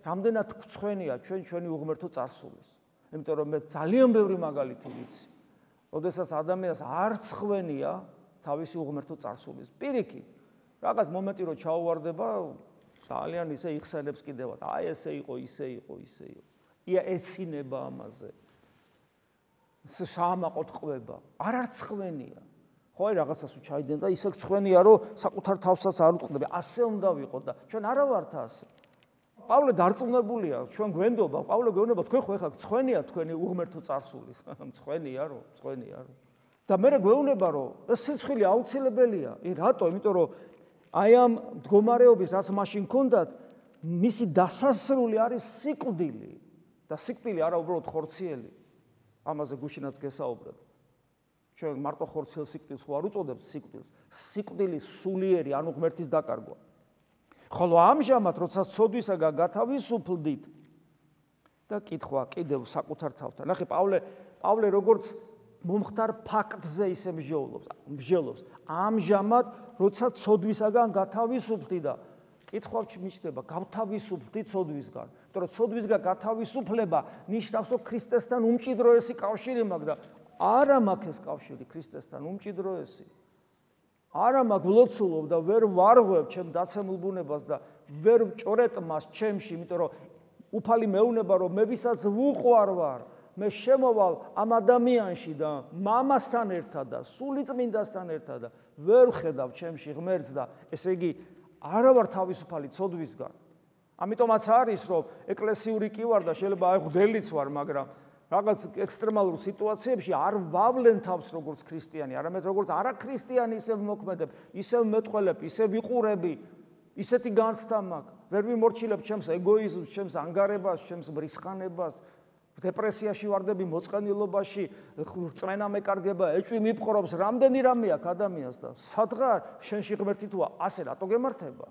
რამდენად გვცხვენია ჩვენი უღმერთო წარსულის. იმიტომ რომ მე ძალიან ბევრი მაგალითი ვიცი. როდესაც ადამიანს არ ცხვენია თავისი უღმერთო წარსულის. პირიქით, რაღაც მომენტი რომ ჩაუვარდება, ძალიან ისე იხსენებს კიდევაც. აი ესე იყო, ისე იყო. ია ეცინება ამაზე. საამაყოდ ყვება. არ ცხვენია. ხო აი რაღაცას უჩაიდენ და ისე ცხვენია რომ საკუთარ თავსაც არ უწყდება. ასე უნდა ვიყოთ და ჩვენ არა ვართ ასე. პავლე დარწმუნებულია, ჩვენ გვენდობა, პავლე გვეუბნება, თქვენ ხო ეხლა ცხვენია თქვენი უღმერთო წარსულის. ცხვენია რომ. და მე გვეუბნება რომ ეს სიცხილი აუცილებელია. რატო? იმიტომ რომ აი ამ მდგომარეობის რაც მაშინ ჰქონდათ, მისი დასასრული არის სიკვდილი და სიკვდილი არა უბრალოდ ხორციელი. ამაზე გუშინაც გესაუბრეთ. ჩვენ მარტო ხორციელ სიკვდილს ხო არ უწოდებთ სიკვდილს. სიკვდილი სულიერი, ანუ ღმერთის დაკარგვა. ხოლო ამჟამად, როცა ცოდვისაგან გათავისუფლდით და კითხვა კიდევ საკუთარ თავთან. ნახე, პავლე როგორც მომხდარ ფაქტზე ისე მსჯელობს. ამჟამად, როცა ცოდვისაგან გათავისუფლდი და კითხვა მიჩნდება, გავთავისუფლდი ცოდვისგან. იმიტომ რომ ცოდვისგან გათავისუფლება ნიშნავს, რომ ქრისტესთან უმჭიდროესი კავშირი მაქვს და არა მაქვს ეს კავშირი ქრისტესთან უმჭიდროესი. არა მაქვს ვლოცულობ და ვერ ვარღვევ ჩემ დაცემულ ბუნებას და ვერ ვჭორეთ მას ჩემში, იმიტომ რომ უფალი მეუნება, რომ მე ვისაც ვუყვარ ვარ, მე შემოვალ ამ ადამიანში და მამასთან ერთად და სულიწმინდასთან ერთად და ვერ ვხედავ ჩემში ღმერთს და ესე იგი არა ვარ თავისუფალი ცოდვისგან. ამიტომაც არის, რომ ეკლესიური კი ვარ და შეიძლება აი ღდელიც ვარ, მაგრამ რაღაც ექსტრემალურ სიტუაციებში არ ვავლენ თავს როგორც ქრისტიანი, არამედ როგორც არაქრისტიანი ისევ მოქმედებ, ისევ მეტყველებ, ისევ ვიყურები, ისეთი განცდა მაქვს. ვერ ვიმორჩილებ ჩემს ეგოიზმს, ჩემს ანგარებას, ჩემს ბრისხანებას, დეპრესიაში ვარდები, მოწყენილობაში, წმენა მეკარგება, ეჭვი მიპყრობს, რამდენი რამე აქვს ადამიანს და სადღარ შენში ღმერთი თუ ასე რატო გემართება?